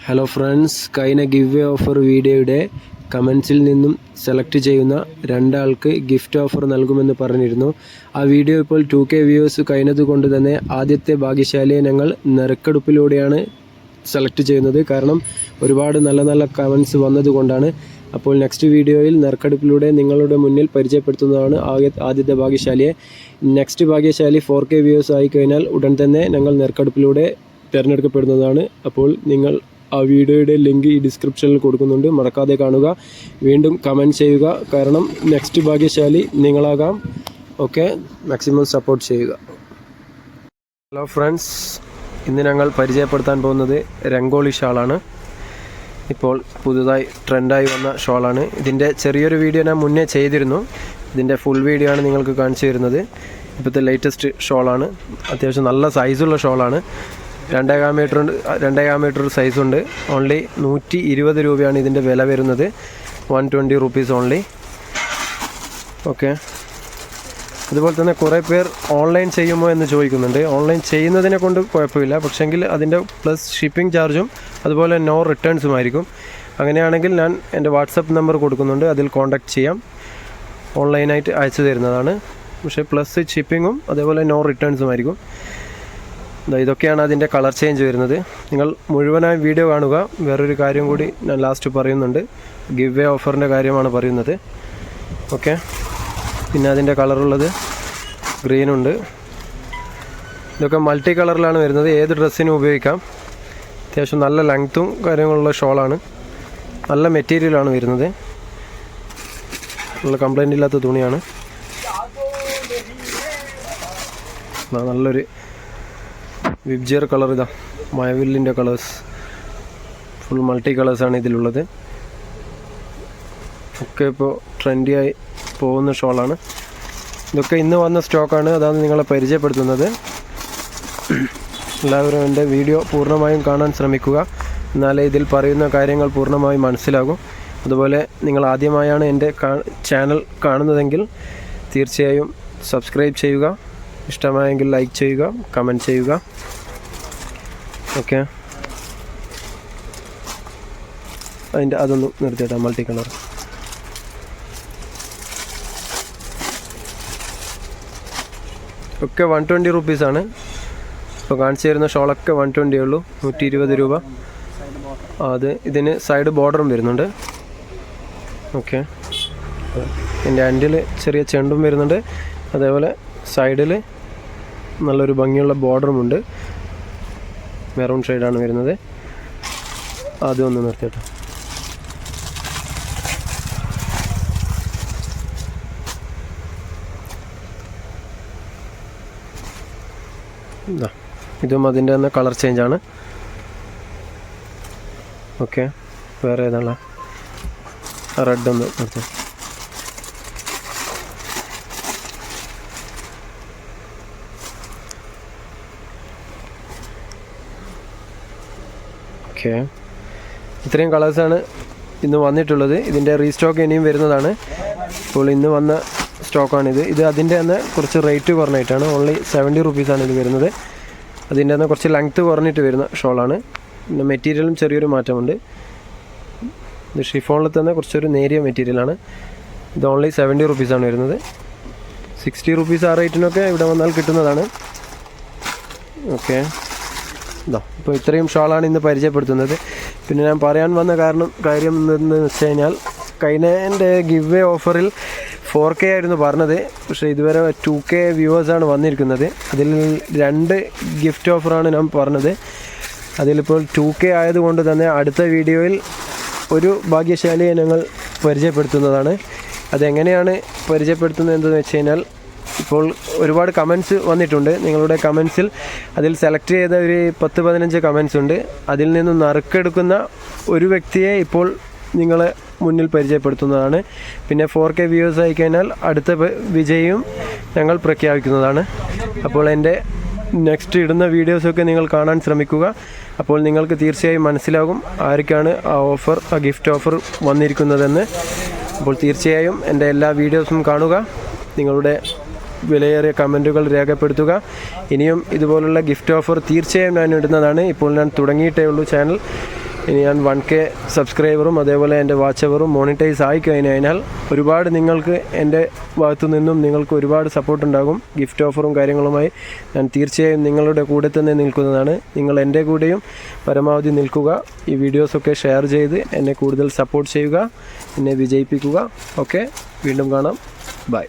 Hello friends, കഴിഞ്ഞ give വേ offer വീഡിയോയുടെ കമൻസിൽ നിന്നും സെലക്ട് ചെയ്യുന്ന രണ്ടാൾക്ക് ഗിഫ്റ്റ് ഓഫർ നൽകുമെന്ന് പറഞ്ഞിരുന്നു. ആ വീഡിയോ ഇപ്പോൾ 2K വ്യൂവേഴ്സ് കഴിഞ്ഞതുകൊണ്ട് തന്നെ ആദ്യത്തെ ഭാഗ്യശാലിയെ ഞങ്ങൾ നറുക്കെടുപ്പിലൂടെയാണ് സെലക്ട് ചെയ്യുന്നത്. കാരണം ഒരുപാട് നല്ല നല്ല കമൻസ് വന്നതുകൊണ്ടാണ്. അപ്പോൾ നെക്സ്റ്റ് വീഡിയോയിൽ നറുക്കെടുപ്പിലൂടെ നിങ്ങളുടെ മുന്നിൽ പരിചയപ്പെടുത്തുന്നതാണ് ആദ്യത്തെ ഭാഗ്യശാലിയെ. നെക്സ്റ്റ് ഭാഗ്യശാലി 4K വ്യൂവേഴ്സ് ആയിക്കഴിഞ്ഞാൽ ഉടൻ തന്നെ ഞങ്ങൾ നറുക്കെടുപ്പിലൂടെ തിരഞ്ഞെടുക്കപ്പെടുന്നതാണ്. അപ്പോൾ നിങ്ങൾ ആ വീഡിയോയുടെ ലിങ്ക് ഈ ഡിസ്ക്രിപ്ഷനിൽ കൊടുക്കുന്നുണ്ട്, മറക്കാതെ കാണുക. വീണ്ടും കമൻറ്റ് ചെയ്യുക, കാരണം നെക്സ്റ്റ് ഭാഗ്യശാലി നിങ്ങളാകാം. ഓക്കെ, മാക്സിമം സപ്പോർട്ട് ചെയ്യുക. ഹലോ ഫ്രണ്ട്സ്, ഇന്ന് ഞങ്ങൾ പരിചയപ്പെടുത്താൻ പോകുന്നത് രംഗോളി ഷാളാണ്. ഇപ്പോൾ പുതുതായി ട്രെൻഡായി വന്ന ഷോളാണ്. ഇതിൻ്റെ ചെറിയൊരു വീഡിയോ ഞാൻ മുന്നേ ചെയ്തിരുന്നു. ഇതിൻ്റെ ഫുൾ വീഡിയോ ആണ് നിങ്ങൾക്ക് കാണിച്ചു തരുന്നത്. ഇപ്പോഴത്തെ ലേറ്റസ്റ്റ് ഷോളാണ്. അത്യാവശ്യം നല്ല സൈസുള്ള ഷോളാണ്. 2.5 മീറ്റർ സൈസുണ്ട്. ഓൺലി 120 രൂപയാണ് ഇതിൻ്റെ വില വരുന്നത്. 120 റുപ്പീസ് ഓൺലി. ഓക്കെ, അതുപോലെ തന്നെ കുറേ പേർ ഓൺലൈൻ ചെയ്യുമോ എന്ന് ചോദിക്കുന്നുണ്ട്. ഓൺലൈൻ ചെയ്യുന്നതിനെ കൊണ്ട് കുഴപ്പമില്ല, പക്ഷേങ്കിൽ അതിൻ്റെ പ്ലസ് ഷിപ്പിംഗ് ചാർജും അതുപോലെ നോ റിട്ടേൺസും ആയിരിക്കും. അങ്ങനെയാണെങ്കിൽ ഞാൻ എൻ്റെ വാട്സപ്പ് നമ്പർ കൊടുക്കുന്നുണ്ട്, അതിൽ കോൺടാക്റ്റ് ചെയ്യാം. ഓൺലൈനായിട്ട് അയച്ചു തരുന്നതാണ്. പക്ഷേ പ്ലസ് ഷിപ്പിങ്ങും അതേപോലെ നോ റിട്ടേൺസും ആയിരിക്കും. ഇതൊക്കെയാണ് അതിൻ്റെ കളർ ചേഞ്ച് വരുന്നത്. നിങ്ങൾ മുഴുവനായി വീഡിയോ കാണുക. വേറൊരു കാര്യം കൂടി ഞാൻ ലാസ്റ്റ് പറയുന്നുണ്ട്. ഗിവ് വേ ഓഫറിൻ്റെ കാര്യമാണ് പറയുന്നത്. ഓക്കെ, പിന്നെ അതിൻ്റെ കളറുള്ളത് ഗ്രീനുണ്ട്. ഇതൊക്കെ മൾട്ടി കളറിലാണ് വരുന്നത്. ഏത് ഡ്രസ്സിനും ഉപയോഗിക്കാം. അത്യാവശ്യം നല്ല ലെങ്ത്തും കാര്യങ്ങളുള്ള ഷോളാണ്. നല്ല മെറ്റീരിയലാണ് വരുന്നത്. നല്ല കംപ്ലൈൻ്റ് ഇല്ലാത്ത തുണിയാണ്. നല്ലൊരു വിബ്ജിയർ കളർ, ഇതാ മഴവില്ലിൻ്റെ കളേഴ്സ്, ഫുൾ മൾട്ടി കളേഴ്സാണ് ഇതിലുള്ളത്. ഒക്കെ ഇപ്പോൾ ട്രെൻഡിയായി പോകുന്ന ഷോളാണ്. ഇതൊക്കെ ഇന്ന് വന്ന സ്റ്റോക്കാണ്, അതാണ് നിങ്ങളെ പരിചയപ്പെടുത്തുന്നത്. എല്ലാവരും എൻ്റെ വീഡിയോ പൂർണ്ണമായും കാണാൻ ശ്രമിക്കുക, എന്നാലേ ഇതിൽ പറയുന്ന കാര്യങ്ങൾ പൂർണ്ണമായും മനസ്സിലാകും. അതുപോലെ നിങ്ങൾ ആദ്യമായാണ് എൻ്റെ ചാനൽ കാണുന്നതെങ്കിൽ തീർച്ചയായും സബ്സ്ക്രൈബ് ചെയ്യുക. ഇഷ്ടമായെങ്കിൽ ലൈക്ക് ചെയ്യുക, കമൻറ്റ് ചെയ്യുക. ഓക്കെ, അതൊന്ന് നിർത്തിയിട്ടാ. മൾട്ടി കളർ ഒക്കെ 120 റുപ്പീസാണ്. ഇപ്പോൾ കാണിച്ചു തരുന്ന ഷോളൊക്കെ 120 ഉള്ളൂ. 120 രൂപ. ഇതിന് സൈഡ് ബോർഡറും വരുന്നുണ്ട്. ഓക്കെ, എൻ്റെ അൻഡിൽ ചെറിയ ചെണ്ടും വരുന്നുണ്ട്. അതേപോലെ സൈഡിൽ നല്ലൊരു ഭംഗിയുള്ള ബോർഡറുമുണ്ട്. മെറൂൺ ഷെയ്ഡാണ് വരുന്നത്. ആദ്യം ഒന്ന് നിർത്തിയിട്ട് ഇതും അതിൻ്റെ തന്നെ കളർ ചേഞ്ചാണ്. ഓക്കെ, വേറെ ഏതാണ്? റെഡ് ഒന്ന് നിർത്തി. ഓക്കെ, ഇത്രയും കളേഴ്സാണ് ഇന്ന് വന്നിട്ടുള്ളത്. ഇതിൻ്റെ റീസ്റ്റോക്ക് ഇനിയും വരുന്നതാണ്. ഇപ്പോൾ ഇന്ന് വന്ന സ്റ്റോക്കാണിത്. ഇത് അതിൻ്റെ തന്നെ കുറച്ച് റേറ്റ് കുറഞ്ഞിട്ടാണ്. ഓൺലി 70 റുപ്പീസാണ് ഇത് വരുന്നത്. അതിൻ്റെ തന്നെ കുറച്ച് ലെങ്ത്ത് കുറഞ്ഞിട്ട് വരുന്ന ഷോളാണ്. പിന്നെ മെറ്റീരിയലും ചെറിയൊരു മാറ്റമുണ്ട്. ഇത് ഷിഫോണിൽ തന്നെ കുറച്ചൊരു നേരിയ മെറ്റീരിയലാണ്. ഇത് ഓൺലി 70 റുപ്പീസാണ് വരുന്നത്. 60 റുപ്പീസ് ആ റേറ്റിനൊക്കെ ഇവിടെ വന്നാൽ കിട്ടുന്നതാണ്. ഓക്കെ, ഇപ്പോൾ ഇത്രയും ഷോളാണ് ഇന്ന് പരിചയപ്പെടുത്തുന്നത്. പിന്നെ ഞാൻ പറയാൻ വന്ന കാര്യം എന്തെന്ന് വെച്ച് കഴിഞ്ഞാൽ, കഴിഞ്ഞ എൻ്റെ ഗിവ് വേ ഓഫറിൽ 4K ആയിരുന്നു പറഞ്ഞത്. പക്ഷേ ഇതുവരെ 2K വ്യൂവേഴ്സാണ് വന്നിരിക്കുന്നത്. അതിൽ 2 ഗിഫ്റ്റ് ഓഫറാണ് ഞാൻ പറഞ്ഞത്. അതിലിപ്പോൾ 2K ആയതുകൊണ്ട് തന്നെ അടുത്ത വീഡിയോയിൽ ഒരു ഭാഗ്യശാലിയെ ഞങ്ങൾ പരിചയപ്പെടുത്തുന്നതാണ്. അതെങ്ങനെയാണ് പരിചയപ്പെടുത്തുന്നത് എന്തെന്ന് വെച്ച് കഴിഞ്ഞാൽ, ഇപ്പോൾ ഒരുപാട് കമൻസ് വന്നിട്ടുണ്ട്. നിങ്ങളുടെ കമൻസിൽ അതിൽ സെലക്ട് ചെയ്ത ഒരു 10-15 കമൻസ് ഉണ്ട്. അതിൽ നിന്നും നറുക്കെടുക്കുന്ന ഒരു വ്യക്തിയെ ഇപ്പോൾ നിങ്ങളെ മുന്നിൽ പരിചയപ്പെടുത്തുന്നതാണ്. പിന്നെ 4K വ്യൂവേഴ്സ് ആയിക്കഴിഞ്ഞാൽ അടുത്ത വിജയിയും ഞങ്ങൾ പ്രഖ്യാപിക്കുന്നതാണ്. അപ്പോൾ എൻ്റെ നെക്സ്റ്റ് ഇടുന്ന വീഡിയോസൊക്കെ നിങ്ങൾ കാണാൻ ശ്രമിക്കുക. അപ്പോൾ നിങ്ങൾക്ക് തീർച്ചയായും മനസ്സിലാകും ആർക്കാണ് ആ ഗിഫ്റ്റ് ഓഫർ വന്നിരിക്കുന്നതെന്ന്. അപ്പോൾ തീർച്ചയായും എൻ്റെ എല്ലാ വീഡിയോസും കാണുക. നിങ്ങളുടെ വിലയേറിയ കമൻറ്റുകൾ രേഖപ്പെടുത്തുക. ഇനിയും ഇതുപോലുള്ള ഗിഫ്റ്റ് ഓഫർ തീർച്ചയായും ഞാൻ ഇടുന്നതാണ്. ഇപ്പോൾ ഞാൻ തുടങ്ങിയിട്ടേ ഉള്ളൂ ചാനൽ. ഇനി ഞാൻ 1K സബ്സ്ക്രൈബറും അതേപോലെ എൻ്റെ വാച്ച് അവറും മോണിറ്റൈസ് ആയി കഴിഞ്ഞാൽ ഒരുപാട് നിങ്ങൾക്ക് എൻ്റെ ഭാഗത്തു നിന്നും നിങ്ങൾക്ക് ഒരുപാട് സപ്പോർട്ട് ഉണ്ടാകും. ഗിഫ്റ്റ് ഓഫറും കാര്യങ്ങളുമായി ഞാൻ തീർച്ചയായും നിങ്ങളുടെ കൂടെ തന്നെ നിൽക്കുന്നതാണ്. നിങ്ങൾ എൻ്റെ കൂടെയും പരമാവധി നിൽക്കുക. ഈ വീഡിയോസൊക്കെ ഷെയർ ചെയ്ത് എന്നെ കൂടുതൽ സപ്പോർട്ട് ചെയ്യുക, എന്നെ വിജയിപ്പിക്കുക. ഓക്കെ, വീണ്ടും കാണാം. ബൈ.